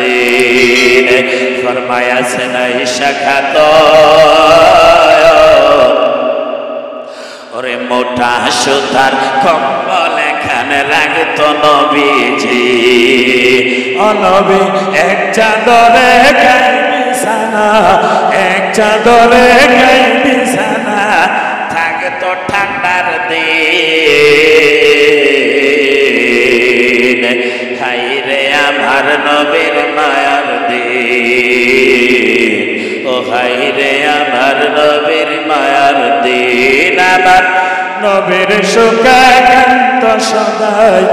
দিন ফরমায়াছেন আয়েশা তো ওরে মোটা সুতার কম্বল এখানে রাখতো নবীজি ও নবী এক চাদরে গায়ে বিছানা এক চাদরে গায়ে বিছানা থাকতো ঠান্ডার দিন হায়রে আমার নবীর মায়ার দিন ও হায়রে আমার নবীর মায়ার দিন আমার নবীর সুখাকান্ত সদাই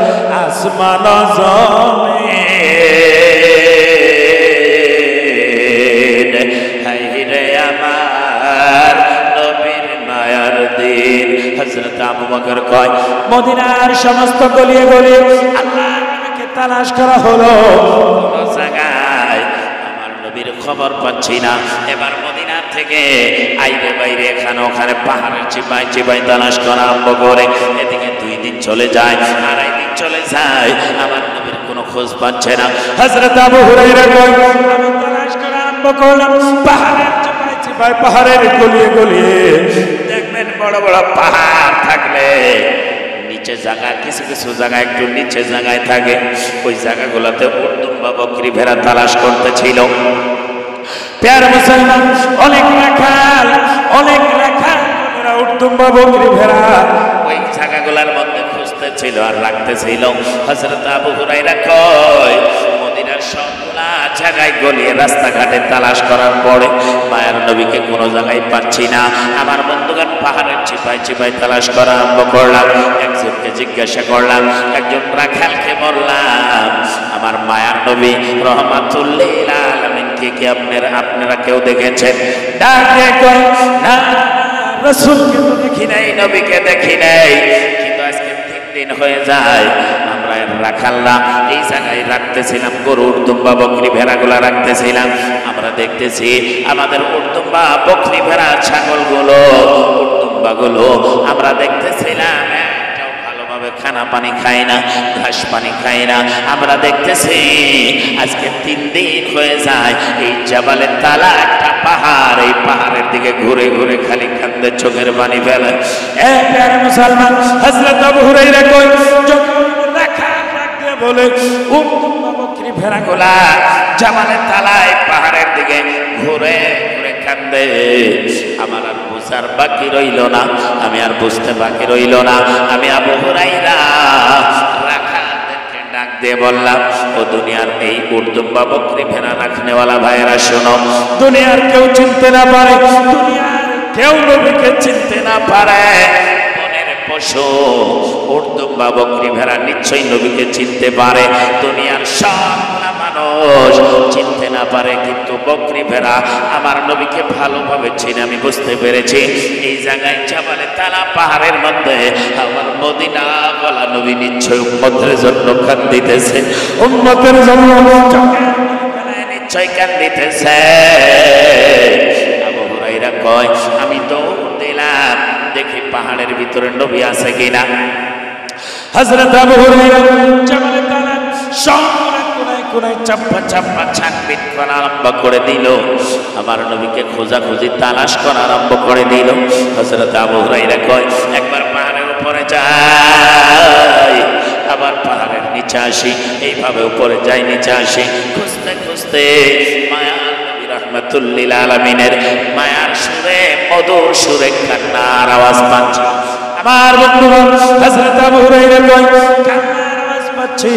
আসমান জমিন হায়রে আমার নবীর মায়ার দিন হযরত আবু বকর কয় মদিনার সমস্ত গলিয়ে গলিয়ে আল্লাহকে তালাশ করা হলো কোন জায়গায় আমার নবীর খবর পাচ্ছি না এবার মদিনা থেকে আইরে বাইরে এখানে ওখানে পাহাড়ের চিপাই চিপাই তালাশ করা আরম্ভ করে এদিকে 2 দিন চলে যায় 2.5 দিন চলে যায় আমার নবীর কোনো খোঁজ পাচ্ছে না হযরত আবু হুরায়রা কয় আমি তালাশ করা আরম্ভ করলাম পাহাড়ের চিপাই চিপাই পাহাড়ের গলিয়ে গলিয়ে দেখবেন বড় বড় পাহাড় থাকলে নিচে জায়গা কিছু কিছু জায়গা একটু নিচে জায়গায় থাকে ওই জায়গাগুলোতে উর্দুম্বা বকরি ভেড়া তালাশ করতেছিল প্যার মুসলমান অনেক রাখাল উর্দুম্বা বকরি ভেড়া ওই জায়গাগুলোর মধ্যে খুঁজতেছিল আর রাখতেছিল হযরত আবু হুরায়রা কয় মদিনার সবগুলা জায়গায় গলিয়ে রাস্তাঘাটে তালাশ করার পরে মায়ের নবীকে কোনো জায়গায় পাচ্ছি না আমার বন্ধুগণ পাহাড়ের চিপাই চিপাই তালাশ করা আরম্ভ করলাম একজনকে জিজ্ঞাসা করলাম একজন রাখালকে বললাম আমার মায়ের নবী রহমাতুল লিল আলামিন কি আপনারা কেউ দেখেছেন ডাকে কয় না রাসূলকে তো দেখি নাই নবীকে দেখি নাই কিন্তু আজকে 3 দিন হয়ে যায় আমরা রাখালরা এই জায়গায় রাখতেছিলাম গরু উর্দুম্বা বকরি ভেড়াগুলা রাখতেছিলাম আমরা দেখতেছি আমাদের উর্দুম্বা বকরি ভেড়া ছাগলগুলো উর্দুম্বাগুলো আমরা দেখতেছিলাম ভালোভাবে খানা পানি খায় না ঘাস পানি খায় না আমরা দেখতেছি আজকে 3 দিন হয়ে যায় এই জাবালের তালা একটা পাহাড় এই পাহাড়ের দিকে ঘুরে ঘুরে খালি কান্দে চোখের পানি ফেলে এ প্যারে মুসলমান হযরত আবু হুরায়রা কয় বলে উর্দুম্বা বকরি ভেড়াগুলা জাবালের তালায় পাহাড়ের দিকে ঘুরে ঘুরে কান্দে আমার আর বুঝার বাকি রইল না আমি আর বুঝতে বাকি রইল না আমি আবু হুরায়রা রাখালদেরকে ডাক দিয়ে বললাম ও দুনিয়ার এই উর্দুম্বা বকরি ভেড়া রাখনেওয়ালা ভাইয়েরা শোনো দুনিয়ার কেউ চিনতে না পারে দুনিয়ার কেউ নবীকে চিনতে না পারে পশু উর্দুম্বা বকরি ভেড়া নিশ্চয়ই নবীকে চিনতে পারে দুনিয়ার সব মানুষ চিনতে না পারে কিন্তু বকরি ভেড়া আমার নবীকে ভালোভাবে চিনে আমি বুঝতে পেরেছি এই জায়গায় জাবালে তালা পাহাড়ের মধ্যে আমার মদিনা বলা নবী নিশ্চয়ই উম্মতের জন্য কান্দিতেছে উম্মতের জন্য নিশ্চয়ই কান্দিতেছে আবু হুরায়রা কয় আমি দৌড় দিলাম দেখি পাহাড়ের ভিতরে নবী আছে কিনা হযরত আবু হুরায়রা জাবালে তালা কোনায় চাপ্পা চাপ্পা ছানবিন করা আরম্ভ করে দিল আমার নবীকে খোঁজাখুঁজি তালাশ করা আরম্ভ করে দিল হযরত আবু হুরায়রা কয় একবার পাহাড়ের উপরে যাই আবার পাহাড়ের নিচে আসি এইভাবে উপরে যাই নিচে আসি খুঁজতে খুঁজতে মায়ার নবী রাহমাতুল লিল আলামিনের মায়ার সুরে মধুর সুরে কান্নার আওয়াজ পাচ্ছি আমার বন্ধুগণ হযরত আবু হুরায়রা কয় কান্নার আওয়াজ পাচ্ছি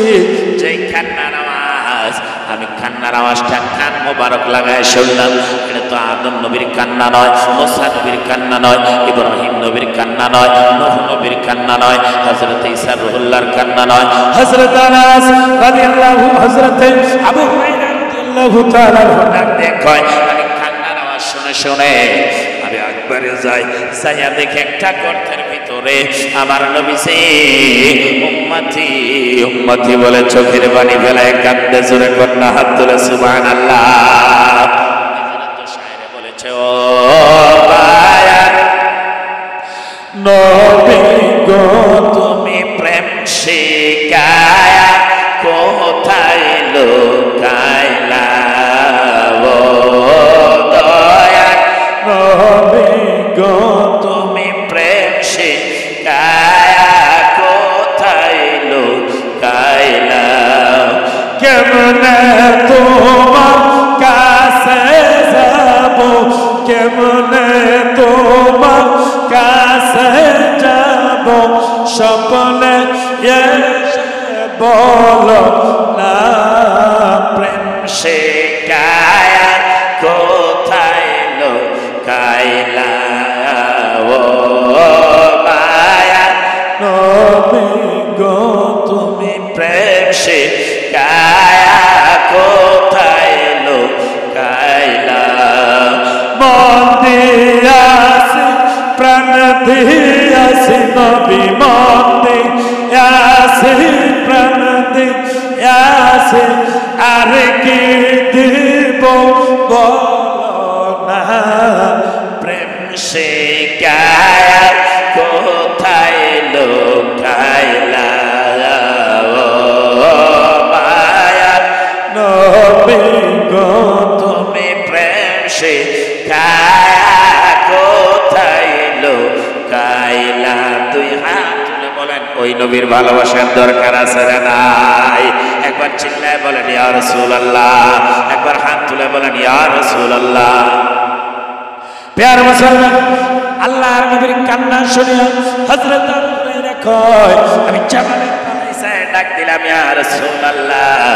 যেই কান্নার আওয়াজ আমি কান্নার আওয়াজটা কান মোবারক লাগায় শুনলাম এটা তো আদম নবীর কান্না নয় মুসা নবীর কান্না নয় ইব্রাহিম নবীর কান্না নয় নূহ নবীর কান্না নয় হযরত ঈসা রুহুল্লাহর কান্না নয় হযরত আনাস রাদিয়াল্লাহু হযরত আবু হুরায়রা রাদিয়াল্লাহু তাআলা ডাক দিয়ে কয় আমি কান্নার আওয়াজ শুনে শুনে আমি একবারে যাই যাইয়া দেখে একটা গর্তের ভিতরে আমার নবীজি উম্মতি উম্মতি বলে চোখের পানি ফেলায় কাঁদতে জোরে কন্যা হাত তুলে সুবহানাল্লাহ তো শায়রে বলেছে ও বায়া নবী গো তুমি প্রেম শিখায়া কোথায় লুকাইলা কেমনে তোমার কাছে যাব, কেমনে তোমার কাছে যাব, স্বপ্নে এসে বলো না প্রেম শেখায়া কোথায় লুকাইলা ও মায়া নবী গো তুমি প্রেম শেখায়া কোথায় লুকাইলা মন দিয়াছি প্রাণ দিয়াছি নবী মন দিয়াছি প্রাণ দিয়াছি আর কি দিব বলো না প্রেম শেখায়া কোথায় লুকাইলা ও মায়া নবী গো তুমি প্রেম শেখায়া কোথায় লুকাইলা দুই হাত তুলে বলেন ওই নবীর ভালোবাসার দরকার আছে না নাই একবার চিল্লায় বলেন ইয়া রাসূলুল্লাহ একবার হাত তুলে বলেন ইয়া রাসূলুল্লাহ প্যারা মুসলমান আল্লাহর নবীর কান্না শুনে হযরত আবু হুরায়রা কয় আমি জামালের তলায় যায় ডাক দিলাম ইয়া রাসূলুল্লাহ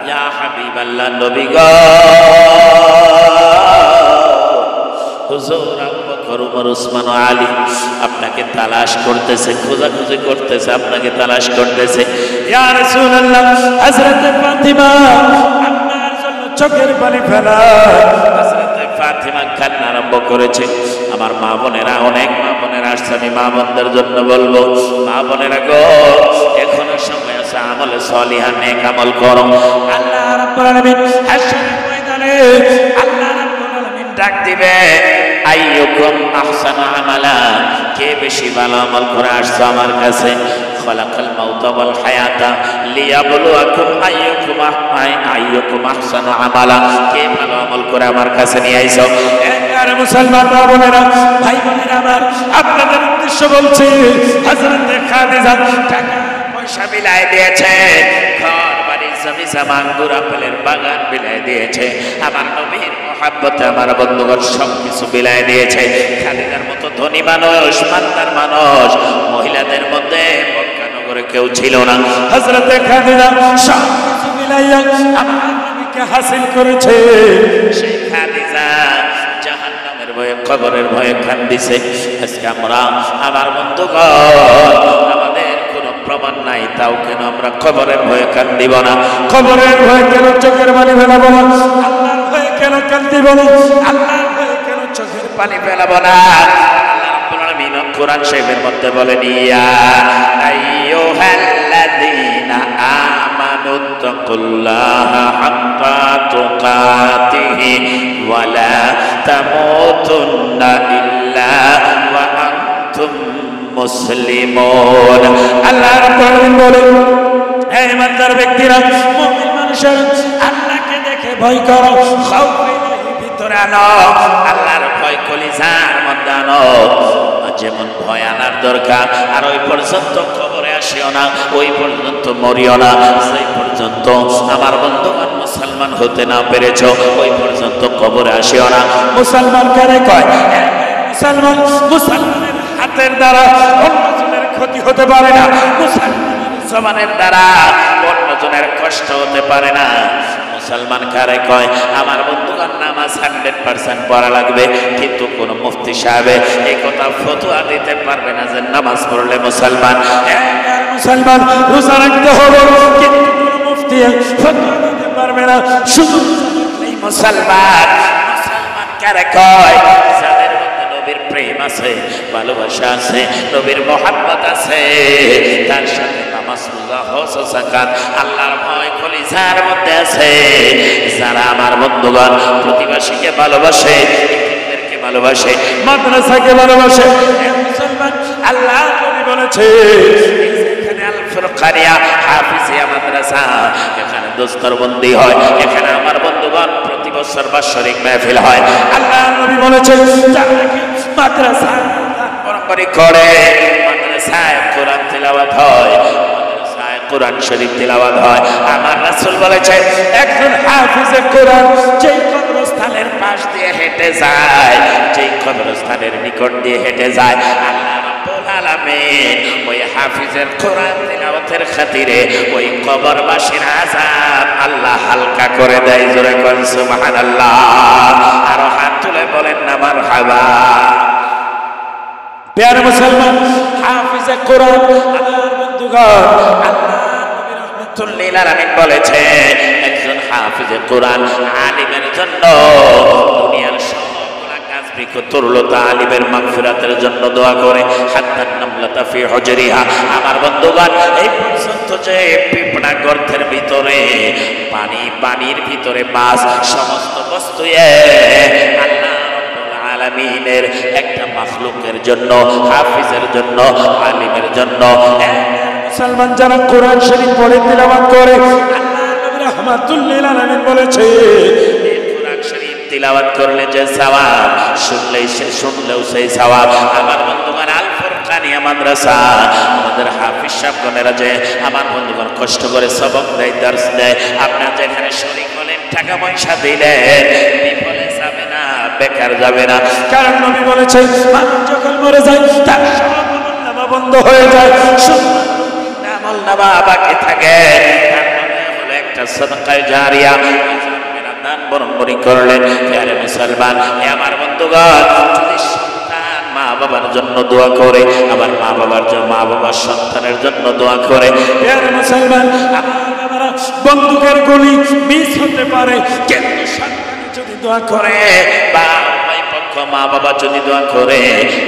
ইয়া হাবিবাল্লাহ নবী গো হুজুর আবু বকর ওমর ওসমান ও আলী আপনাকে তালাশ করতেছে খোঁজাখুঁজি করতেছে আপনাকে তালাশ করতেছে ইয়া রাসূলুল্লাহ হযরত ফাতিমা আপনার জন্য চোখের পানি ফেলা হযরত ফাতিমা কান্না আরম্ভ করেছে আমার মা বোনেরা অনেক মা বোনেরা আসছে আমি মা বোনদের জন্য বলবো মা বোনেরা গো এখনো সময় আছে আমলে সলিহা নেক আমল করো আল্লাহ রাব্বুল আলামিন হাসরের ময়দানে আল্লাহ রাব্বুল আলামিন ডাক দিবে আইয়ুকুম আহসানু আমালা কে বেশি ভালো আমল করে আসছে আমার কাছে খলাকাল মাউতা ওয়াল হায়াতা লিয়াবলুয়াকুম আইয়ুকুম আহসানু আমালা কে ভালো আমল করে আমার কাছে নিয়ে আইছো এর মুসলমান মা বোনেরা ভাই বোনেরা আমার আপনাদের উদ্দেশ্য বলছি হযরত খাদিজা টাকা পয়সা বিলায় দিয়েছে ঘর বাড়ি জমি জমা আঙ্গুর আপেলের বাগান বিলায় দিয়েছে আমার নবীর মহব্বতে আমার বন্ধুগণ সবকিছু বিলায় দিয়েছে খাদিজার মতো ধনী মানুষ মানদার মানুষ মহিলাদের মধ্যে মক্কা নগরে কেউ ছিল না হযরত খাদিজা সবকিছু বিলাইয়া আমার নবীকে হাসিল করেছে সেই খাদিজা জাহান্নামের ভয়ে কবরের ভয়ে কাঁদিছে আজকে আমরা আমার বন্ধুগণ আমাদের কোনো প্রমাণ নাই তাও কেন আমরা কবরের ভয়ে কাঁদিব না কবরের ভয়ে কেন চোখের পানি ফেলাবো না আল্লাহর ভয়ে কেন কাঁদিব না আল্লাহর ভয়ে কেন চোখের পানি ফেলাবো না আল্লাহ রাব্বুল আলামিন কোরআন শরীফের মধ্যে বলেন ইয়া আইয়ুহাল্লাযীনা আমানুত্তাকুল্লাহা হাক্কা তুকাতিহি ওয়া লা তামুতুন্না ইল্লা ওয়া আনতুম মুসলিমুন আল্লাহ রাব্বুল আলামিন বলেন হে ইমানদার ব্যক্তিরা মুমিন মানুষেরা আল্লাহকে দেখে ভয় করো খাউফ ভিতরে আনো আল্লাহর ভয় কলিজার মধ্যে আনো যেমন ভয় আনার দরকার আর ওই পর্যন্ত কবরে আসিও না ওই পর্যন্ত মরিও না সেই পর্যন্ত আমার বন্ধুগণ মুসলমান হতে না পেরেছো ওই পর্যন্ত কবরে আসিও না মুসলমান কারে কয় মুসলমান মুসলমানের হাতের দ্বারা অন্যজনের ক্ষতি হতে পারে না মুসলমানের জবানের দ্বারা অন্যজনের কষ্ট হতে পারে না মুসলমান কারে কয় আমার বন্ধুগণ নামাজ 100% পড়া লাগবে কিন্তু কোন মুফতি সাহেব এই কথা ফতোয়া দিতে পারবে না যে নামাজ পড়লে মুসলমান মুসলমান রোজা রাখতে হবে কিন্তু কোন মুফতি ফতোয়া দিতে পারবে না শুধু এই মুসলমান মুসলমান কারে কয় যাদের মধ্যে নবীর প্রেম আছে ভালোবাসা আছে নবীর মহব্বত আছে তার সাথে নামাজ রোজা হজ যাকাত আল্লাহর ভয় কলিজার মধ্যে আছে যারা আমার বন্ধুগণ প্রতিবেশীকে ভালোবাসে এতিমদেরকে ভালোবাসে মাদ্রাসাকে ভালোবাসে মুসলমান আল্লাহ নবী বলেছে এখানে আল ফুরকানিয়া হাফিজিয়া মাদ্রাসা এখানে দস্তরবন্দি হয় এখানে আমার বন্ধুগণ প্রতি বছর বাৎসরিক মাহফিল হয় আল্লাহ নবী বলেছে যারা মাদ্রাসা পরম্পরা করে মাদ্রাসায় কোরআন তেলাওয়াত হয় মাদ্রাসায় কোরআন শরীফ তেলাওয়াত হয় আমার রাসূল রাসূল বলেছে একজন হাফিজে কোরআন যেই কবরস্থানের পাশ দিয়ে হেঁটে যায়, যেই কবরস্থানের নিকট দিয়ে হেঁটে যায়, আল্লাহ রাব্বুল আলামিন ওই হাফিজের কোরআন তিলাওয়াতের খাতিরে ওই কবরবাসীর আযাব আল্লাহ হালকা করে দেয়। জোরে কোন সুবহানাল্লাহ। আর হাত তুলে বলেন না মারহাবা। প্যারে মুসলমান, হাফিজে কোরআন আমার বন্ধুগণ, আল্লাহ নবী রাহমাতুল লিল আলামিন বলেছে একজন হাফিজে কোরআন আলিমের জন্য দুনিয়ার সবগুলা কাজ বিকতুরলতা আলিমের মাগফিরাতের জন্য দোয়া করে। হাত্তান নামলাতা ফি হুজরিহা, আমার বন্ধুগণ এই পর্যন্ত যে পিঁপড়া গর্তের ভিতরে পানির ভিতরে মাছ, সমস্ত বস্তু আল্লাহ আলামিনের একটা মাখলুকের জন্য, হাফিজের জন্য, আলিমের জন্য, মুসলমান যারা কোরআন শরীফ পড়ে তিলাওয়াত করে, আল্লাহ নবী রাহমাতুল লিল আলামিন বলেছে এই কোরআন শরীফ তিলাওয়াত করলে যে সওয়াব, শুনলেও সেই সওয়াব। আমার বন্ধুগণ আল ফুরকানিয়া মাদ্রাসা আমাদের হাফিজ সাহেবগণেরা যে আমার বন্ধুগণ কষ্ট করে সবক দেয়, দর্স দেয়, আপনারা যেখানে শরীক হলেন, টাকা পয়সা দিলেন, বিফলে যাবে না, বেকার যাবে না। কারণ নবী বলেছে মানুষ যখন মরে যায় তার সব আমলনামা বন্ধ হয়ে যায়, শুধু আমলনামা বাকি থাকে। তার মানে হলো একটা সাদকা জারিয়া, দান বরঙ্গরি করলেন। প্রিয় মুসলমান, আমার বন্ধুগণ যদি সন্তান মা বাবার জন্য দোয়া করে, আবার মা বাবার সন্তানের জন্য দোয়া করে, প্রিয় মুসলমান আমার বন্দুকের গুলি মিস হতে পারে, কিন্তু যদি দোয়া করে বা মা বাবা যদি দোয়া করে,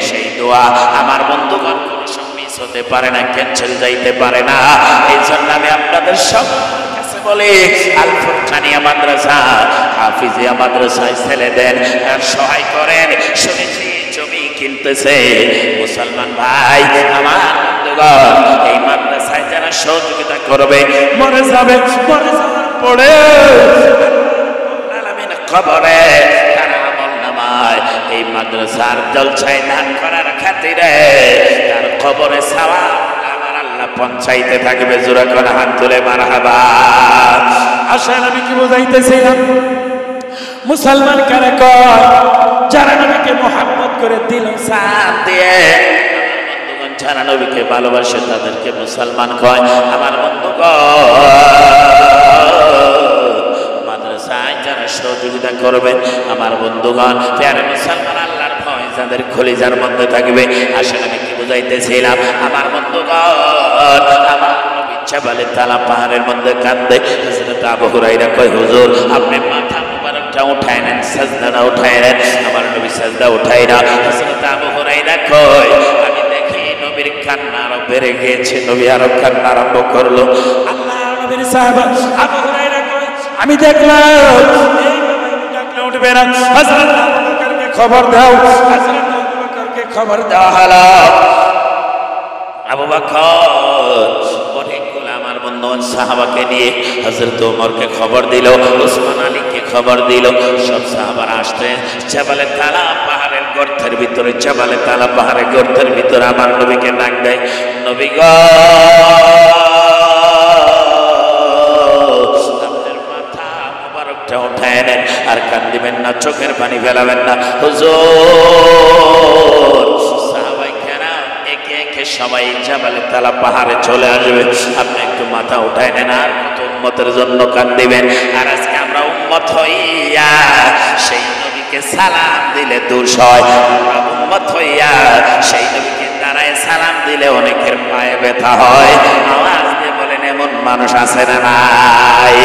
সেই দোয়া আমার বন্ধুগণ কোনো সময় মিস হতে পারে না, ক্যান্সেল যাইতে পারে না। এই জন্য আমি আপনাদের সব কাছে বলি আল ফুরকানিয়া মাদ্রাসা, হাফিজিয়া মাদ্রাসায় ছেলে দেন আর সহায় করেন। শুনেছি জমি কিনতেছে, মুসলমান ভাই আমার বন্ধুগণ এই মাদ্রাসায় যারা সহযোগিতা করবে, মরে যাওয়ার পরে খবরে তারা আমলনামায় এই মাদ্রাসার জলসায় দান করার খাতিরে তার খবরে সওয়াব আমার আল্লাহ পৌঁছাইতে থাকবে। জোরে করে হাত তুলে মারহাবা। আসেন আমি কি বুঝাইতেছিলাম, মুসলমান কারে কয় যারা নবীকে মুহাব্বত করে দিল সাথ দিয়ে, বন্ধুগণ যারা নবীকে ভালোবাসে তাদেরকে মুসলমান কয়। আমার বন্ধুগণ যারা সহযোগিতা করবেন, আমার বন্ধুগণ প্যারে মুসলমান আল্লাহর ভয় যাদের কলিজার মধ্যে থাকবে। আসলে আমি কি বুঝাইতেছিলাম, আমার বন্ধুগণ আমার নবী জাবালে তালা পাহাড়ের মধ্যে কাঁদে। হযরত আবু হুরায়রা কয় হুজুর আপনি মাথা মুবারকটা উঠায় নেন, সাজদাটা উঠায় নেন। আমার নবী সাজদা উঠায় না। হযরত আবু হুরায়রা কয় আমি দেখি নবীর কান্না আরো বেড়ে গিয়েছে, নবী আরো কান্না আরম্ভ করলো। আল্লাহ নবীর সাহাবা আবু হুরায়রা কয় আমি দেখলাম ডাকলে উঠবে না। হযরত আবু বকরকে খবর দাও, হযরত আবু বকরকে খবর দেওয়া হলো। আবু বকর অনেকগুলো আমার বন্ধু সাহাবাকে নিয়ে হযরত ওমরকে খবর দিল, ওসমান আলীকে খবর দিল। সব সাহাবারা আসতে জাবালে তালা পাহাড়ের গর্তের ভিতরে, জাবালে তালা পাহাড়ের গর্তের ভিতরে আমার নবীকে ডাক দেয়, নবী গো উঠায় নেন আর কান্দিবেন না, চোখের পানি ফেলাবেন না। হুজুর সাহাবায়ে কেরাম একে একে সবাই জাবালে তালা পাহাড়ে চলে আসবে, আপনি একটু মাথা উঠায় নেন আর কত উম্মতের জন্য কান্দিবেন। আর আজকে আমরা উম্মত হইয়া সেই নবীকে সালাম দিলে দোষ হয়, আমরা উম্মত হইয়া সেই নবীকে দাঁড়ায় সালাম দিলে অনেকের পায়ে ব্যথা হয়। আওয়াজ দিয়ে বলেন এমন মানুষ আছে না নাই?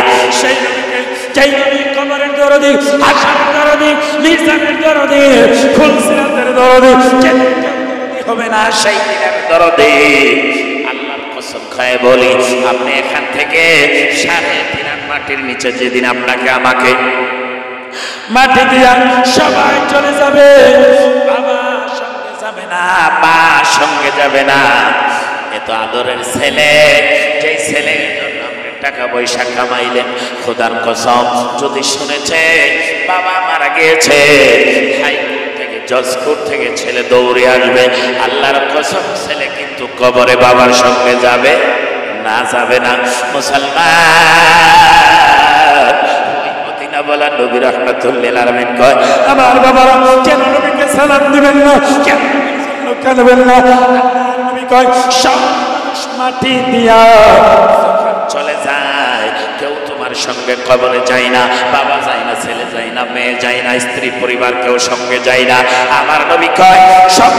সেই নবীকে যেই নবী কবরের দরদি, হাসরের দরদি, মিজানের দরদি, ফুলসিরাতের দরদি, দরদি হবে না সেই দিনের দরদি। আল্লাহর কসম খায় বলি আপনি এখান থেকে 3.5 মাটির নিচে যেদিন আপনাকে আমাকে মাটি দিয়া সবাই চলে যাবে, বাবা সঙ্গে যাবে না, মা সঙ্গে যাবে না। এত আদরের ছেলে, যেই ছেলের জন্য টাকা পয়সা কামাইলেন, খোদার কসম যদি শুনেছে বাবা মারা গিয়েছে, হাইকোর্ট থেকে জজকোর্ট থেকে ছেলে দৌড়ে আসবে, আল্লাহর কসম ছেলে কিন্তু কবরে বাবার সঙ্গে যাবে না, যাবে না। মুসলমান বলা নবী রাহমাতুল লিল আলামিন কয় আমার বাবারা কেন নবীকে সালাম দিবেন না, কেন কাঁদবেন না? নবী কয় সব মানুষ মাটি দিয়া চলে যায়, কেউ তোমার সঙ্গে কবরে যায় না, বাবা যায় না, ছেলে যায় না, মেয়ে যায় না, স্ত্রী পরিবার কেউ সঙ্গে যায় না। আমার নবী কয় সব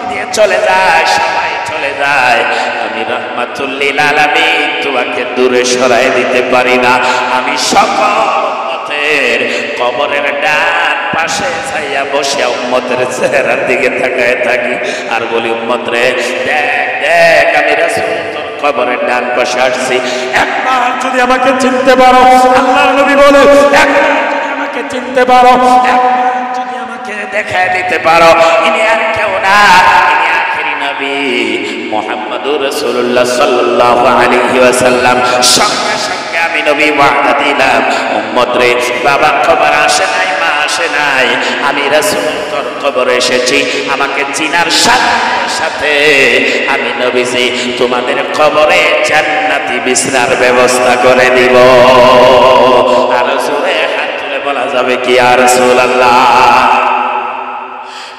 দিয়ে চলে যায়, সবাই চলে যায়, আমি রাহমাতুল লিল আলামিন তোমাকে দূরে সরাই দিতে পারি না। আমি সকল উম্মতের কবরের ডান পাশে ছাইয়া বসে উম্মতের চেহারার দিকে তাকায় থাকি আর বলি উম্মত রে দেখ দেখ আমি রাসূল তোর কবরের ডান পাশে আসছি, একবার যদি আমাকে চিনতে পারো, আল্লাহর নবী বলে একবার যদি আমাকে চিনতে পারো, একবার যদি আমাকে দেখায় দিতে পারো, ইনি আর কেউ না, ইনি আখিরি নবী মুহাম্মদুর রাসূলুল্লাহ সাল্লাল্লাহু আলাইহি ওয়াসাল্লাম। সঙ্গে সঙ্গে আমি নবী ওয়াদা দিলাম উম্মত রে বাবা কবর আসে নাই, মা আসে নাই, আমি রাসূল তোর কবরে এসেছি, আমাকে চিনার সাথে সাথে আমি নবীজি তোমাদের কবরে জান্নাতি বিছনার ব্যবস্থা করে দিব। আর জোরে হাত তুলে বলা যাবে কি ইয়া রাসূলুল্লাহ।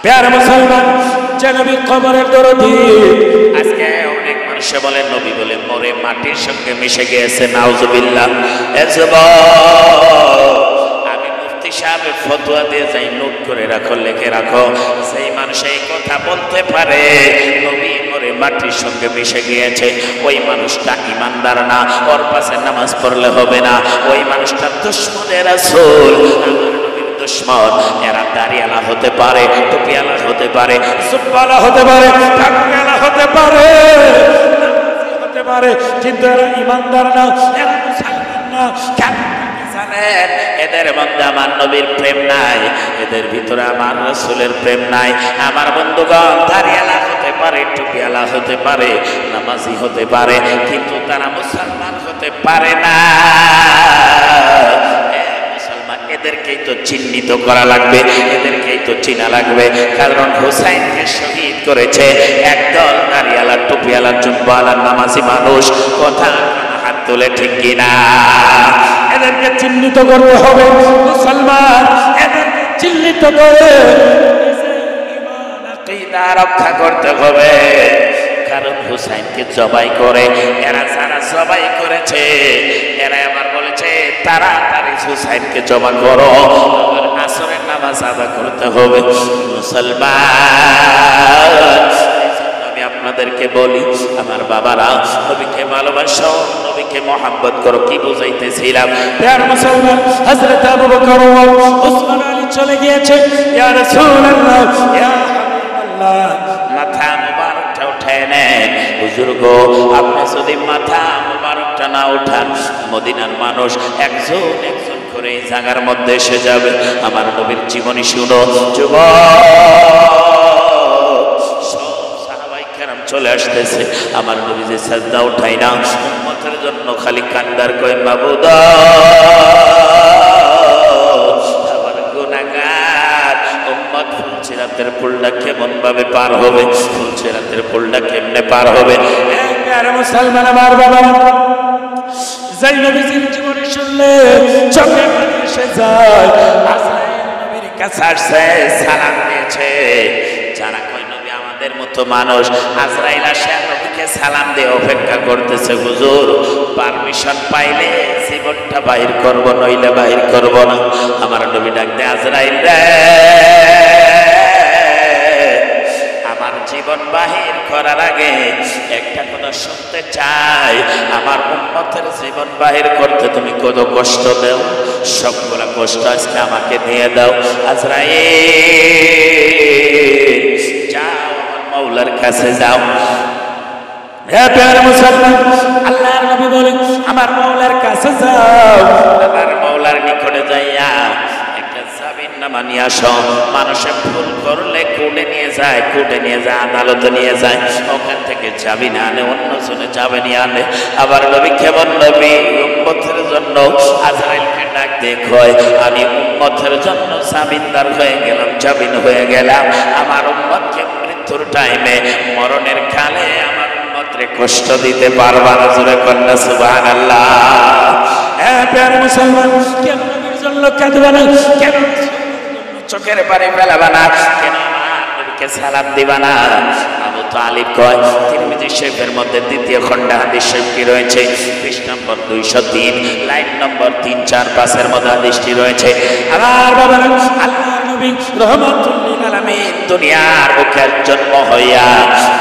প্যার মুসলমান, যে নবী কবরের দরদি, আজকে অনেক মানুষ বলে নবী বলে মরে মাটির সঙ্গে মিশে গিয়েছে, নাউজুবিল্লাহ। আমি মুফতি সাহেবের ফতোয়া দিয়ে যাই, নোট করে রাখো, লিখে রাখো, সেই মানুষ এই কথা বলতে পারে নবী মরে মাটির সঙ্গে মিশে গিয়েছে, ওই মানুষটা ইমানদার না, ওর পাশে নামাজ পড়লে হবে না, ওই মানুষটা দুশমনে রাসূল। দুশমন এরা দাড়িওয়ালা হতে পারে, টুপিওয়ালা হতে পারে, জুব্বাওয়ালা হতে পারে, টাকওয়ালা হতে পারে, নামাজি হতে পারে, কিন্তু এরা ইমানদার না, এরা মুসলমান না। কেন জানেন? এদের মধ্যে আমার নবীর প্রেম নাই, এদের ভিতরে আমার রাসূলের প্রেম নাই। আমার বন্ধুগণ, দাড়িওয়ালা হতে পারে, টুপিওয়ালা হতে পারে, নামাজি হতে পারে, কিন্তু তারা মুসলমান হতে পারে না। এদেরকেই তো চিহ্নিত করা লাগবে, এদেরকেই তো চিনা লাগবে, কারণ হুসাইনকে শহীদ করেছে একদল দাড়িওয়ালা, টুপিওয়ালা, জুব্বাওয়ালা, নামাজি মানুষ। কথা হাত তুলে ঠিক কিনা? এদেরকে চিহ্নিত করতে হবে মুসলমান, এদেরকে চিহ্নিত করে ঈমান আকীদা রক্ষা করতে হবে। কারণ হুসাইনকে জবাই করে এরা যারা জবাই করেছে, এরা আবার বলেছে তাড়াতাড়ি হুসাইনকে জবা করো, আবার আসরের নামাজ আদা করতে হবে। মুসলমান, আমি আপনাদেরকে বলি আমার বাবারা, নবীকে ভালোবাসো, নবীকে মহব্বত করো। কি বুঝাইতেছিলাম? প্রিয় মুসলমান, হযরত আবু বকর ও ওসমান আলী চলে গিয়েছে, ইয়া রাসূলুল্লাহ, ইয়া হাবিবাল্লাহ, মাথা মুবারকটা উঠায় নেন। হুজুর গো, আপনি যদি মাথা মুবারকটা না উঠান, মদিনার মানুষ একজন একজন করে এই জায়গার মধ্যে এসে যাবে। আমার নবীর জীবনী শুনো যুবক, সব সাহাবায়ে কেরাম চলে আসতেছে। আমার নবী যে সাজদা উঠাই না, উম্মতের জন্য খালি কান্দার কয় মাবুদ, আমার গুনাহগার উম্মত ফুলসিরাতের পুলটা কেমন ভাবে পার হবে, ফুলসিরাতের পুলটা কেমনে পার হবে? আরে মুসলমান আমার বাবা, যাই নবীজির জীবনী শুনলে চোখে পানি এসে যায়। আজরাইল নবীর কাছে আসছে, সালাম দিয়েছে। যারা কয় নবী আমাদের মতো মানুষ, আজরাইল আসে নবীকে সালাম দিয়ে অপেক্ষা করতেছে, হুজুর পারমিশন পাইলে জীবনটা বাহির করব, নইলে বাহির করব না। আমার নবী ডাক দেয়, আজরাইল রে, আমার জীবন বাহির করার আগে একটা কথা শুনতে চাই, আমার উম্মতের জীবন বাহির করতে তুমি কত কষ্ট দাও, সবগুলা কষ্ট আজকে আমাকে দিয়ে দাও। আজরাইল যাও, আমার মাওলার কাছে যাও। হে প্রিয় মুসলমান, আল্লাহর নবী বলেন আমার মাওলার কাছে যাও। আমার মাওলার নিকটে যাইয়া নামা নিয়ে আসো। মানুষে ভুল করলে কোর্টে নিয়ে যায়, কোর্টে নিয়ে যায়, আদালতে নিয়ে যায়, ওখান থেকে চাবি না আনে, অন্য জনে চাবি নিয়ে আনে। আবার নবী কেমন নবী, উম্মতের জন্য আজরাইলকে ডাক দিয়ে কয়, আমি উম্মতের জন্য জামিনদার হয়ে গেলাম, জামিন হয়ে গেলাম। আমার উম্মতকে মৃত্যুর টাইমে, মরণের কালে আমার উম্মতরে কষ্ট দিতে পারবা না। জোরে কন্যা সুবহানাল্লাহ। হ্যাঁ প্রিয় মুসলমান, কেমন নবীর জন্য জন্য কাঁদবে না? কেন চোখের পানি ফেলাবে না? কেন আমার নবীকে সালাম দিবা না? আবু তালিব কয়, তিরমিজি শরীফের মধ্যে দ্বিতীয় খণ্ডে হাদিস শরীফটি রয়েছে, পৃষ্ঠা নম্বর 203, লাইন নম্বর 3, 4, 5 এর মধ্যে হাদিসটি রয়েছে। আমার বাবারা, আল্লাহর নবী রহমাতুল লিল আলামিন দুনিয়ার বুকে জন্ম হইয়া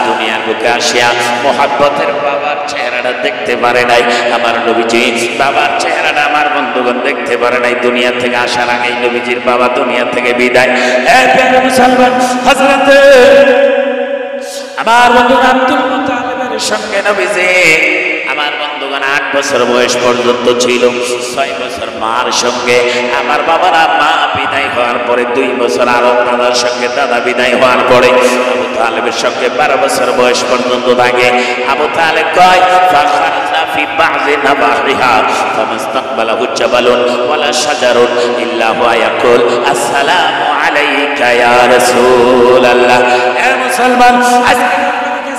দুনিয়ার বুকে আসিয়া মোহাব্বতের বাবার চেহারাটা দেখতে পারে নাই। আমার নবীজি বাবার চেহারাটা আমার বন্ধুগণ দেখতে পারে নাই। দুনিয়া থেকে আসার আগেই নবীজির বাবা দুনিয়া থেকে বিদায়। মুসলমান হযরত আমার বন্ধুগণ আব্দুল মুত্তালিবের সঙ্গে নবীজি আমার বন্ধুগণ 8 বছর বয়স পর্যন্ত ছিল। 6 বছর মার সঙ্গে আমার বাবারা মা বিদায় হওয়ার পরে 2 বছর আরো দাদার সঙ্গে দাদা বিদায় হওয়ার পরে আবু তালেবের সঙ্গে 12 বছর বয়স পর্যন্ত থাকে। আবু তালেব কয়, ফাখারজা ফি বা'যি নাবাহিহা ফামাস্তাকবালাহু জাবালুন ওয়ালা শাজারুন ইল্লা হুয়া ইয়াকুল আসসালামু আলাইকা ইয়া রাসূলুল্লাহ। এ মুসলমান, আজকে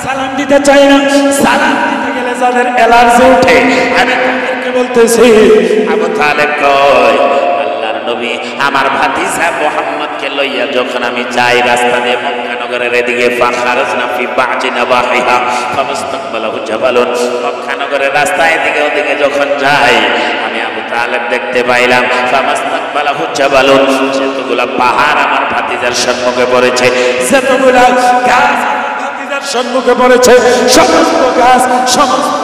সালাম দিতে চাই না, সালাম দিতে গেলে যাদের অ্যালার্জি উঠে, আমি তাদেরকে বলতেছি, আবু তালেব কয়, আল্লাহর নবী আমার ভাতিজা মুহাম্মদকে লইয়া যখন আমি যাই রাস্তা দিয়ে মক্কা নগরের এদিকে, ফাখারজনা ফি বা'যি নাবাহিহা ফামাস্তাকবালাহু জাবালুন, মক্কা নগরের রাস্তা এদিকে ওদিকে যখন যাই আমি আবু তালেব দেখতে পাইলাম, ফামাস্তাকবালাহু জাবালুন, যতগুলা পাহাড় আমার ভাতিজার সম্মুখে পড়েছে, যতগুলা গাছ সম্মুখে পড়েছে, সমস্ত গাছ, সমস্ত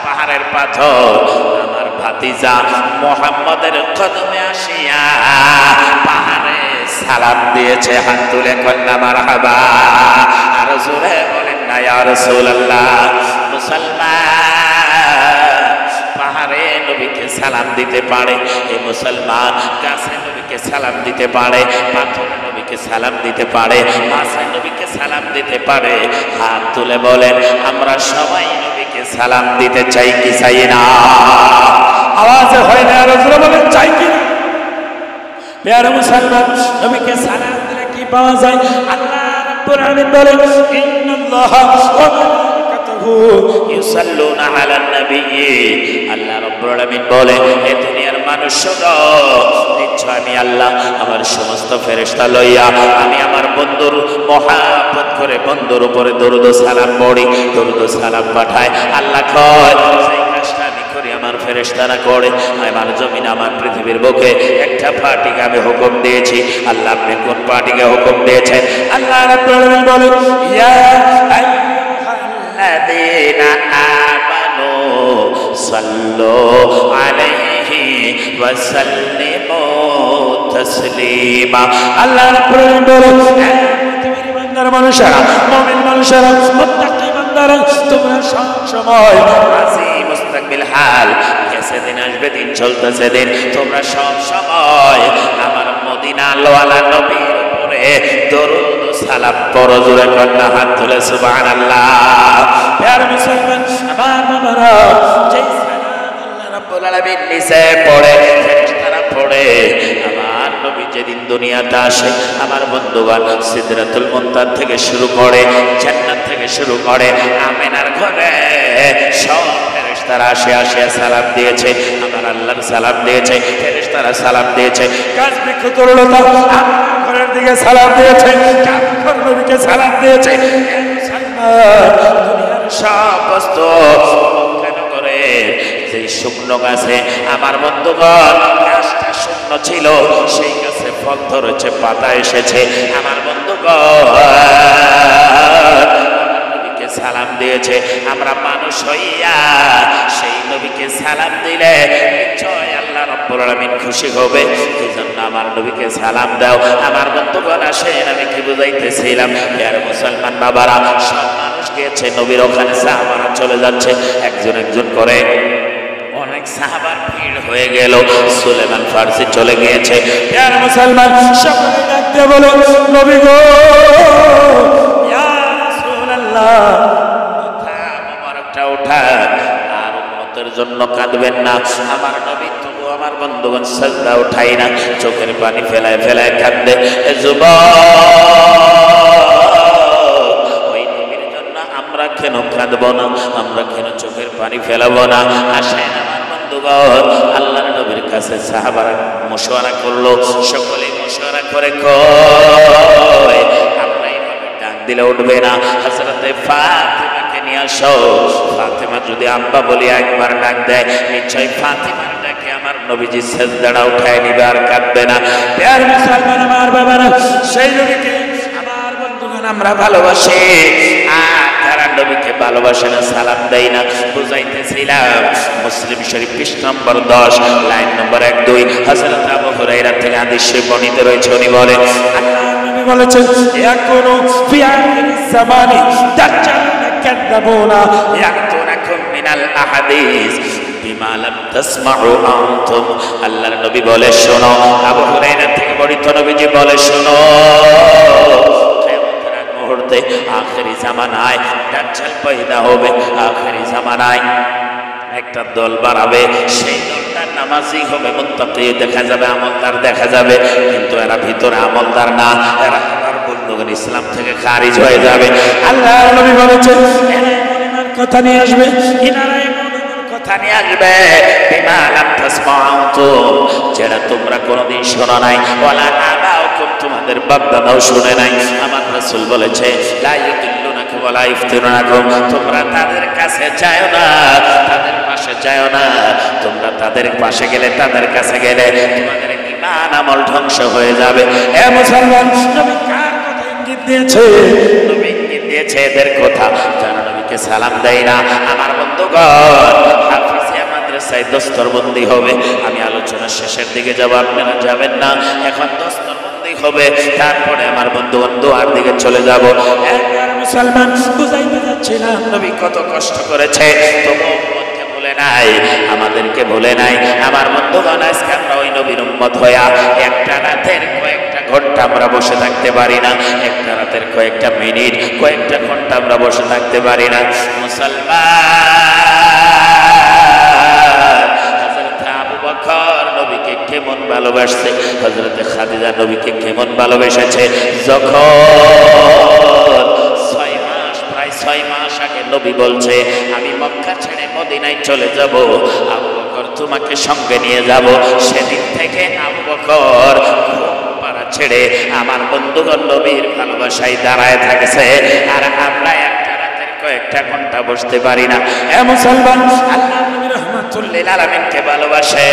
পাহাড়ের পাথর আমার ভাতিজা মুহাম্মদের কদমে আসিয়া পাহাড়ে সালাম দিয়েছে, হাত তুলে কন্যা মারহাবা। আর জোরে বলেন না ইয়া রাসূলুল্লাহ। মুসলমান পাহাড়ে নবীকে সালাম দিতে পারে, এই মুসলমান গাছে নবীকে সালাম দিতে পারে, পাথরে নবীকে সালাম দিতে পারে, মাছে নবীকে সালাম দিতে পারে। হাত তুলে বলেন, আমরা সবাই নবীকে সালাম দিতে চাই কি চাই না? আওয়াজে হয় না, রাসূল বলেন চাই কি না? প্রিয় মুসলমান, নবীকে সালাম দিলে কি পাওয়া যায়? আল্লাহ রাব্বুল আলামিন বলেন, ইন্নাল্লাহা ওয়া মালাইকাতুহু ইউসাল্লুনা আলান নবিয়্যি। আল্লাহ রাব্বুল আলামিন বলে, হে দুনিয়ার মানুষরা, নিশ্চয় আমি আল্লাহ আমার সমস্ত ফেরেশতা লইয়া আমি আমার বন্ধুর মহব্বত করে বন্ধুর উপরে দরুদ ও সালাম পড়ি, দরুদ ও সালাম পাঠায়। আল্লাহ কয়, সেই কাজটা আমি করি, আমার ফেরেশতারা করে। আমার জমিন, আমার পৃথিবীর বুকে একটা পার্টিকে আমি হুকুম দিয়েছি। আল্লাহ আপনি কোন পার্টিকে হুকুম দিয়েছেন? আল্লাহ রাব্বুল আলামিন বলে, ইয়া আইয়ুহাল্লাযীনা আমানু সাল্লু আলাইহি ওয়া সাল্লিমু তাসলিমা। আল্লাহ রাব্বুল আলামিন বলে, পৃথিবীর বান্দার মানুষেরা, মুমিন মানুষেরা, মুত্তাকি বান্দারা, তোমরা সব সময় রাজি মুস্তাকবিল হাল, সেদিন আসবে, দিন চলতেছে দিন, তোমরা সব সময় আমার মদিনা ওয়ালা নবীর উপরে দরুদ ও সালাম পড়ো। জোরে কন্যা হাত তুলে সুবহানাল্লাহ। প্রিয় মুসলমান, আমার বাবারা, যেই সালাম আল্লাহ রাব্বুল আলামিন নিচে পড়ে, ফেরেশতারা পড়ে, আমার নবী যেদিন দুনিয়াতে আসে, আমার বন্ধুগণ সিদরাতুল মুনতাহা থেকে শুরু করে, জান্নাত থেকে শুরু করে, আমিনার ঘরে সব ফেরেশতারা আসিয়া সালাম দিয়েছে, আমার আল্লাহর সালাম দিয়েছে, ফেরেশতারা সালাম দিয়েছে, গাছ বৃক্ষ তরুলতা আমার ঘরের দিকে সালাম দিয়েছে, কাফের নবীকে সালাম দিয়েছে। দুনিয়ার সব বস্তু কেন করে সেই শুকনো গাছে আমার বন্ধুগণ, গাছটা শুকনো ছিল, সেই গাছে ফল ধরেছে, পাতা এসেছে, আমার বন্ধুগণ সালাম দিয়েছে। আমরা মানুষ হইয়া সেই নবীকে সালাম দিলে নিশ্চয় আল্লাহ রাব্বুল আলামিন খুশি হবে। এই জন্য আমার নবীকে সালাম দাও। আমার বন্ধুগণ আসেন, আমি কি বুঝাইতেছিলাম? আর মুসলমান বাবারা, সব মানুষ গিয়েছে নবীর ওখানে, সাহাবারা চলে যাচ্ছে একজন একজন করে, অনেক সাহাবার ভিড় হয়ে গেল। সুলেমান ফারসি চলে গিয়েছে। আর মুসলমান সকলে ডাক দিয়ে বলে, নবী গো, আর উম্মতের জন্য কাঁদবেন না। আমার নবী তবু আমার বন্ধুগণ সাজদা উঠাই না, চোখের পানি ফেলায় ফেলায় কাঁদে। ওই নবীর জন্য আমরা কেন কাঁদবো না? আমরা কেন চোখের পানি ফেলাবো না? আসেন আমার বন্ধুগণ, আল্লাহর নবীর কাছে সাহাবারা মশওয়ারা করলো, সকলে মশওয়ারা করে কয় আমরা এইভাবে ডাক দিলে উঠবে না, হযরতে ফাতিমাকে নিয়ে আসো। ফাতিমা যদি আব্বা বলি একবার ডাক দেয়, নিশ্চয় ফাতিমার ডাকে আমার নবীজি সিজদাটা উঠায় নিবে, আর কাঁদবে না। প্রিয় মুসলমান আমার বাবারা, সেই নবীকে আমার বন্ধুগণ আমরা ভালোবাসি, আর যারা নবীকে ভালোবাসে না সালাম দেয় না। বুঝাইতেছিলাম মুসলিম শরীফ পৃষ্ঠা নম্বর 10 লাইন নম্বর 1-2 হযরত আবু হুরায়রা থেকে হাদিসে বর্ণিত রয়েছে, উনি বলেন আল্লাহর নবী বলেছেন ইয়াকুনু ফি আখিরিজ জামানি দাজ্জালুনা কাযাবুনা ইয়াতুনাকুম মিনাল আহাদিস বিমা লাম তাসমাউ আনতুম। আল্লাহর নবী বলে শোনো, আবু হুরায়রা থেকে বর্ণিত, নবীজি বলে শোনো, মুহূর্তে আখেরি জামানায় দাজ্জাল পয়দা হবে। আখেরি জামানায় একটা দল বাড়াবে, সেই দলটা নামাজি হবে, মুত্তাকি দেখা যাবে, আমলদার দেখা যাবে, কিন্তু এরা ভিতরে আমলদার না, এরা আমার বন্ধুগণ ইসলাম থেকে খারিজ হয়ে যাবে। আল্লাহর নবী বলেছেন এরা ইমানের কথা নিয়ে আসবে, ইনারা ইমানের কথা নিয়ে আসবে বিমা লাম তাসমাউ, যেটা তোমরা কোনোদিন শোনো নাই, ওয়ালা আবাউকুম, তোমাদের বাপ দাদাও শুনে নাই। আমার রাসূল বলেছে লা ইউদিল্লুনাকুম ওয়ালা ইফতিনুনাকুম, তোমরা তাদের কাছে যাও না, তাদের পাশে যাও না, তোমরা তাদের পাশে গেলে, তাদের কাছে গেলে তোমাদের ঈমান আমল ধ্বংস হয়ে যাবে। এ মুসলমান, নবী কার কথা ইঙ্গিত দিয়েছে? নবী ইঙ্গিত দিয়েছে এদের কথা, যারা নবীকে সালাম দেয় না। আমার বন্ধুগণ, হাফিজিয়া মাদ্রাসায় দস্তরবন্দি হবে, আমি আলোচনার শেষের দিকে যাব, আপনারা যাবেন না, এখন দস্তরবন্দি হবে, তারপরে আমার বন্ধুগণ দোয়ার দিকে চলে যাব। একবার মুসলমান বুঝাইতে যাচ্ছি না নবী কত কষ্ট করেছে, তবু ভুলে নাই, আমাদেরকে ভুলে নাই। আমার বন্ধুগণ, আজকে আমরা ওই নবীর উম্মত হইয়া একটা রাতের কয়েকটা ঘন্টা আমরা বসে থাকতে পারি না, একটা রাতের কয়েকটা মিনিট, কয়েকটা ঘন্টা আমরা বসে থাকতে পারি না। মুসলমান, হযরত আবু বকর নবীকে কেমন ভালোবাসছে, হযরত খাদিজা নবীকে কেমন ভালোবেসেছে। যখন 6 মাস আগে নবী বলছে আমি মক্কা ছেড়ে মদিনায় চলে যাব, আবু বকর তোমাকে সঙ্গে নিয়ে যাব, সেদিন থেকে আবু বকর পাড়া ছেড়ে আমার বন্ধুগণ নবীর ভালোবাসায় দাঁড়ায় থাকছে, আর আমরা একটা রাতের কয়েকটা ঘন্টা বসতে পারি না। এ মুসলমান, আল্লাহ নবী রাহমাতুল লিল আলামিনকে ভালোবাসে,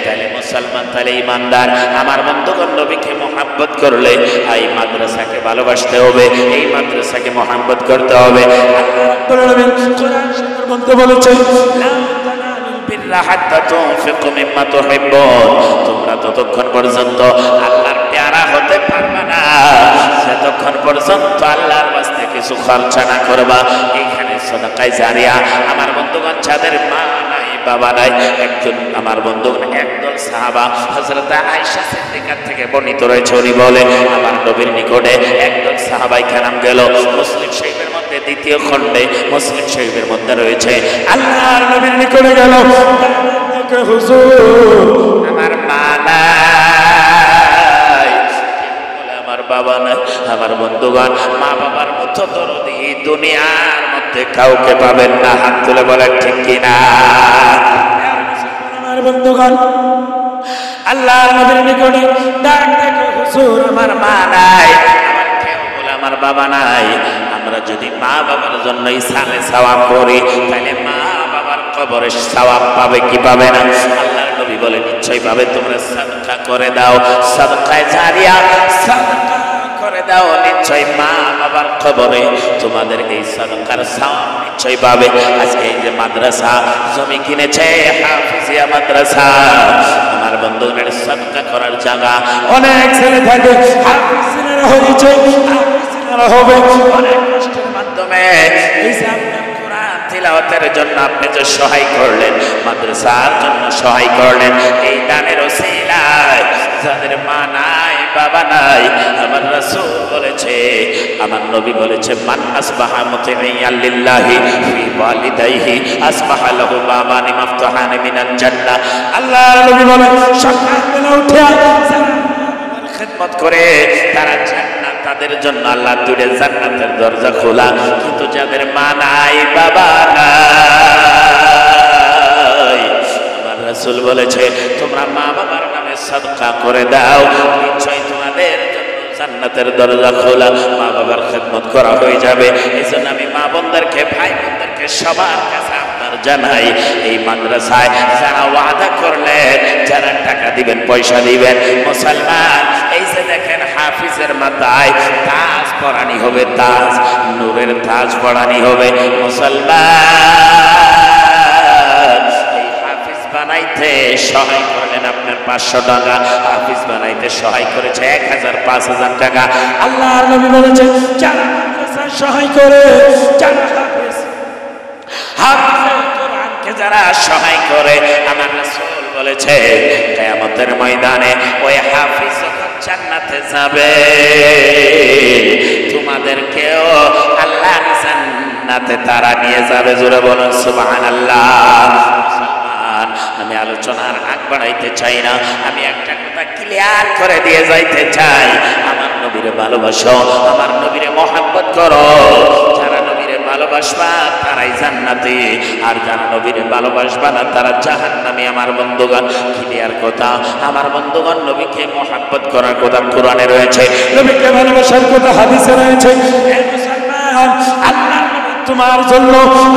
তাহলে মুসলমান, তাহলে ইমানদার, আমার বন্ধুগণ নবীকে মহব্বত করলে এই মাদ্রাসাকে ভালোবাসতে হবে, এই মাদ্রাসাকে মহব্বত করতে হবে। আল্লাহ রাব্বুল আলামিন কোরআন শরীফের মধ্যে বলেছেন লা তানালুল বিররা হাত্তা তুনফিকু মিম্মা তুহিব্বুন, তোমরা ততক্ষণ পর্যন্ত আল্লাহর পেয়ারা হতে পারবে না যতক্ষণ পর্যন্ত আল্লাহর ওয়াস্তে কিছু খরচ না করবা। এখানে সাদাকায়ে জারিয়া, আমার বন্ধুগণ যাদের মা নাই বাবা নাই, একজন আমার বন্ধুগণ একদল সাহাবা হযরত আয়েশা সিদ্দিকার থেকে বর্ণিত রয়েছে, উনি বলে আমার নবীর নিকটে একদল সাহাবাই কেরাম গেল। মুসলিম শরীফের মধ্যে দ্বিতীয় খণ্ডে, মুসলিম শরীফের মধ্যে রয়েছে, আল্লাহর নবীর নিকটে গেল, হুজুর আমার মা নাই, বলে আমার বাবা নাই। আমার বন্ধুগণ, মা বাবার মতো দরদি দুনিয়ার মধ্যে কাউকে পাবেন না, হাত তুলে বলেন ঠিক কিনা? আমার বন্ধুগণ, আল্লাহর নবীর নিকটে ডাক দেখো, হুজুর আমার মা নাই, আমার কেউ বলে আমার বাবা নাই। আমরা যদি মা বাবার জন্য ইসালে সওয়াব করি, তাহলে মা বাবার কবরে সওয়াব পাবে কি পাবে না? আল্লাহর নবী বলে নিশ্চয়ই পাবে। তোমরা সাদকা করে দাও, সাদকায়ে জারিয়া সাদকা করে দাও, নিশ্চয় মা বাবার কবরে তোমাদের এই সাদকার সওয়াব নিশ্চয় পাবে। আজকে এই যে মাদ্রাসা জমি কিনেছে, হাফিজিয়া মাদ্রাসা, আমার বন্ধুদের সাদকা করার জায়গা, অনেক ছেলে থাকে হাফিজিরা হয়েছে, হাফিজিরা হবে, অনেক কষ্টের মাধ্যমে এই যে আপনার কোরআন তিলাওয়াতের জন্য আপনি যে সহায় করলেন, মাদ্রাসার জন্য সহায় করলেন, এই দানের ওসিলায় যাদের মা নাই বাবা নাই, আমার রাসূল বলেছে, আমার নবী বলেছে মান আসবাহা মুতিইয়ান লিল্লাহি ফি ওয়ালিদাইহি আসবাহা লাহু বাবানি মাফতুহানি মিনাল জান্নাহ। আল্লাহর নবী বলেন সকালবেলা উঠে যারা বাবার খিদমত করে তারা জান্নাত, তাদের জন্য আল্লাহ দুইটা জান্নাতের দরজা খোলা। কিন্তু যাদের মা নাই বাবা নাই, রাসূল বলেছে তোমরা মা বাবার নামে সাদকা করে দাও, নিশ্চয় তোমাদের জান্নাতের দরজা খোলা, মা বাবার খেদমত করা হয়ে যাবে। এই জন্য আমি মা বোনদেরকে, ভাই বোনদেরকে সবার কাছে আপনার জানাই, এই মাদ্রাসায় যারা ওয়াদা করলেন, যারা টাকা দিবেন, পয়সা দিবেন, মুসলমান এই যে দেখেন হাফিজের মাথায় তাজ পরানি হবে, তাজ, নূরের তাজ পরানি হবে। মুসলমান এই হাফিজ বানাইতে সহায় করলেন আপনার 500 টাকা, হাফিজ বানাইতে সহায় করেছে 1000 5000 টাকা। আল্লাহর নবী বলেছেন যারা মাদ্রাসায় সহায় করে, যারা হাফিজুল কোরআনকে যারা সহায় করে, আমার রাসূল বলেছে কিয়ামতের ময়দানে ওই হাফিজ জান্নাতে যাবে, তোমাদেরকেও আল্লাহ জান্নাতে তারা নিয়ে যাবে। জোরে বলুন সুবহানাল্লাহ। আমি আলোচনার আগ বাড়াইতে চাই না, আমি একটা কথা ক্লিয়ার করে দিয়ে যাইতে চাই, আমার নবীরে ভালোবাসো, আমার নবীরে মহব্বত করো। যারা নবীরে ভালোবাসবা তারাই জান্নাতি, আর যারা নবীরে ভালোবাসবা না তারা জাহান্নামী। আমার বন্ধুগণ ক্লিয়ার কথা, আমার বন্ধুগণ নবীকে মহব্বত করার কথা কোরআনে রয়েছে, নবীকে ভালোবাসার কথা হাদিসে রয়েছে। হে মুসলমান, আল্লাহ তোমার জন্য,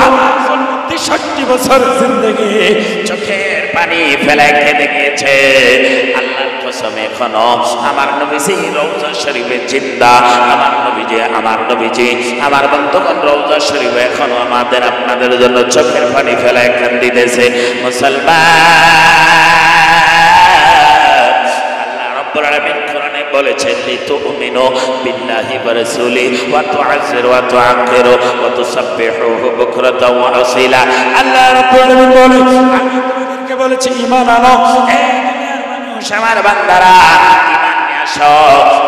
আমার জন্য 63 বছর জিন্দেগি চোখের পানি ফেলে কেঁদে গিয়েছে। আল্লাহর কসম এখনো আমার নবীজি রওজা শরীফে জিন্দা, আমার নবীজি আমার বন্ধুগণ রওজা শরীফে এখনো আমাদের আপনাদের জন্য চোখের পানি ফেলে কান্দিতেছে। মুসলমান আল্লাহ রাব্বুল আলামিন কোরআনে বলেছেন লিতুমিনু বিল্লাহি ওয়া রাসূলিহি ওয়া তুআযিরু ওয়া তুআক্কিরু ওয়া তুসাব্বিহুহু বুকরাতাও ওয়া আসীলা। আল্লাহ রাব্বুল আলামিন বলে আমি তোমাদেরকে বলেছি ঈমান আনো, হে দুনিয়ার মানুষ আমার বান্দারা ঈমান নিয়ে আসো।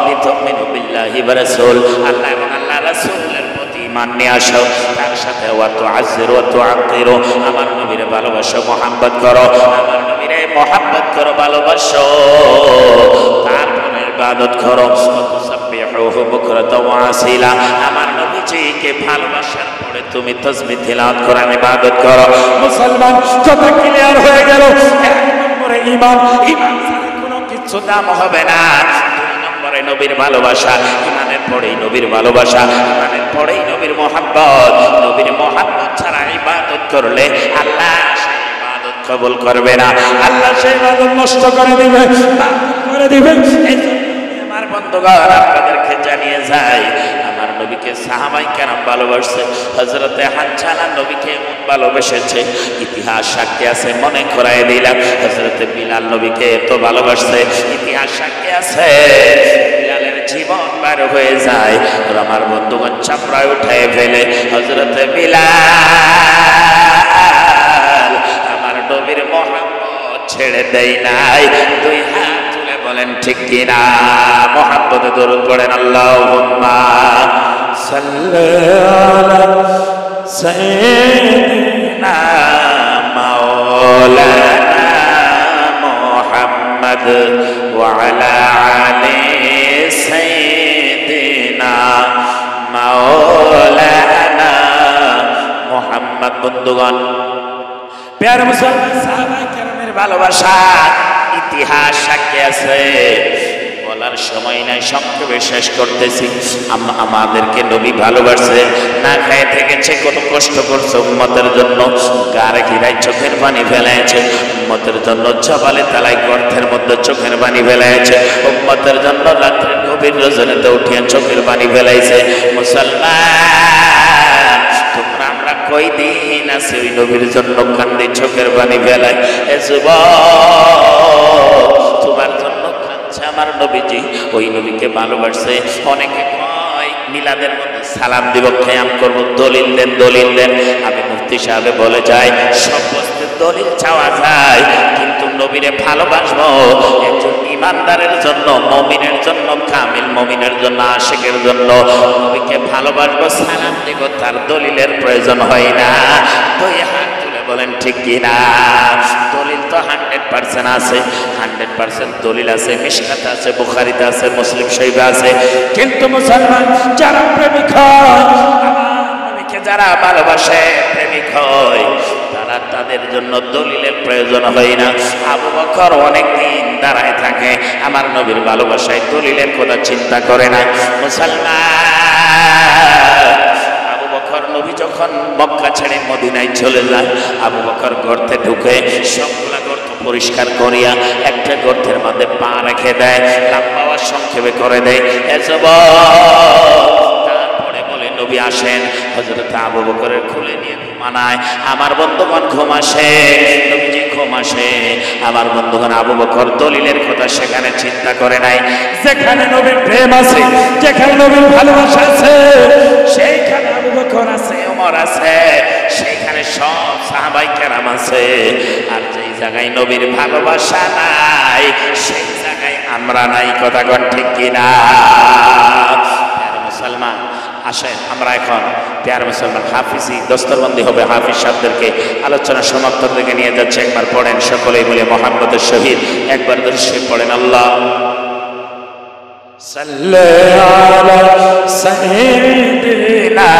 লিতুমিনু বিল্লাহি ওয়া রাসূল, আল্লাহ এবং আল্লাহর রাসূলের প্রতি ঈমান নিয়ে আসো, তার সাথে ওয়া তুআযিরু ওয়া তুআক্কিরু, আমার নবীর ভালোবাসো, মহব্বত করো, আমার নবীর মহব্বত করো, ভালোবাসো, তারপরে ইবাদত করো। তুসাব্বিহুহু বুকরাতাও ওয়া আসীলা, আমার নবীজিকে ভালোবাসার পরে তুমি তাসবিহ তিলাওয়াত করে ইবাদত করো। মুসলমান কথা ক্লিয়ার হয়ে গেল। এক নম্বরে ঈমান, ঈমান ছাড়া কোনো কিছু দাম হবে না। দুই নম্বরে নবীর ভালোবাসা, ঈমানের পরেই নবীর ভালোবাসা, ঈমানের পরেই নবীর মহব্বত। নবীর মহব্বত ছাড়া ইবাদত করলে আল্লাহ সেই ইবাদত কবুল করবে না, আল্লাহ সেই ইবাদত নষ্ট করে দিবে, বাতিল করে দিবে। আমার বন্ধুগণ আপনাদেরকে জানিয়ে যায়, আমার নবীকে সাহাবায়ে কেরাম ভালোবাসছে, হযরতে হানজালা নবীকে এমন ভালোবেসেছে, ইতিহাস সাক্ষী আছে। মনে করায় দিলাম, হযরতে বিলাল নবীকে এত ভালোবাসছে, ইতিহাস সাক্ষী আছে। বিলালের জীবন বার হয়ে যায়, আর আমার বন্ধুগণ চাপড়ায় উঠায় ফেলে। হযরতে বিলাল আমার নবীর মহব্বত ছেড়ে দেয় নাই। দুই হাত তুলে বলেন ঠিক কিনা? মহব্বতে দরুদ পড়েন, আল্লাহুম্মা সাল্লি আলা সাইয়্যিদিনা মাওলানা মুহাম্মদ ওয়া আলা আলি সাইয়্যিদিনা মাওলানা মুহাম্মদ। বন্ধুগণ, প্যারে মুসলমান, সাহাবায়ে কেরামের ভালোবাসা ইতিহাস সাক্ষী আছে। বলার সময় নাই, সংক্ষেপে শেষ করতেছি। আমাদেরকে নবী ভালোবাসছে, না খায় থেকেছে, কত কষ্ট করছে উম্মতের জন্য, গারে গিরায় চোখের পানি ফেলেছে উম্মতের জন্য, জবালে তালাই গর্তের মধ্যে চোখের পানি ফেলেছে উম্মতের জন্য, রাত্রে গভীর রজনীতে উঠিয়া চোখের পানি ফেলাইছে। মুসলমান তোমরা আমরা কই দিন আছে ওই নবীর জন্য কান্দি, চোখের পানি ফেলাই। এ যুবক তোমার জন্য কাঁদছে আমার নবীজি, ওই নবীকে ভালোবাসছে। অনেকে কয় মিলাদের মধ্যে সালাম দিব, খেয়াম করবো, দলিল দেন, দলিল দেন। আমি মুফতি সাহেবে বলে যাই, সব বস্তুর দলিল চাওয়া যায়, কিন্তু নবীরে ভালোবাসবো একজন ইমানদারের জন্য, মুমিনের জন্য, কামিল মুমিনের জন্য, আশিকের জন্য নবীকে ভালোবাসবো, সালাম দিব, তার দলিলের প্রয়োজন হয় না। দুই হাত তুলে বলেন ঠিক কিনা? দলিল তো 100% আছে, 100% দলিল আছে, মিশকাতে আছে, বুখারীতে আছে, মুসলিম শরীফে আছে। কিন্তু মুসলমান যারা প্রেমিক হয়, আমার নবীকে যারা ভালোবাসে, প্রেমিক হয়, তারা তাদের জন্য দলিলের প্রয়োজন হয় না। আবু বকর অনেক দিন দাঁড়ায় থাকে, আমার নবীর ভালোবাসায় দলিলের কথা চিন্তা করে না। মুসলমান, আবু বকর নবী যখন মক্কা ছেড়ে মদিনায় চলে যায়, আবু বকর গর্তে ঢুকে সবগুলা গর্ত পরিষ্কার করিয়া একটা গর্তের মধ্যে পা রেখে দেয়, লম্বা সংক্ষেপে করে দেয়। তারপরে বলে নবী আসেন। হযরত আবু বকরের খুলে নিয়ে ঘুমানায়, আমার বন্ধুগণ ঘুম আসে, নবীজি ঘুম আসে। আমার বন্ধুগণ আবু বকর দলিলের কথা সেখানে চিন্তা করে নাই। যেখানে নবীর প্রেম আছে, যেখানে নবীর ভালোবাসা আছে, সেইখানে আবু বকর আছে, ওমর আছে, সেইখানে সব সাহাবাই কেরাম আছে। আর যেই জায়গায় নবীর ভালোবাসা নাই, সেই জায়গায় আমরা নাই। কথা কোন ঠিক কিনা? মুসলমান আসেন, আমরা এখন প্যার মুসলমান হাফিজি দস্তরবন্দি হবে। হাফিজ সাহেবদেরকে আলোচনা সমাপ্তর দিকে নিয়ে যাচ্ছে। একবার পড়েন সকলেই বলে মুহাম্মদের শহীদ, একবার দরুদ পড়েন। আল্লাহ সাল্লি আলা সাইয়্যিদিনা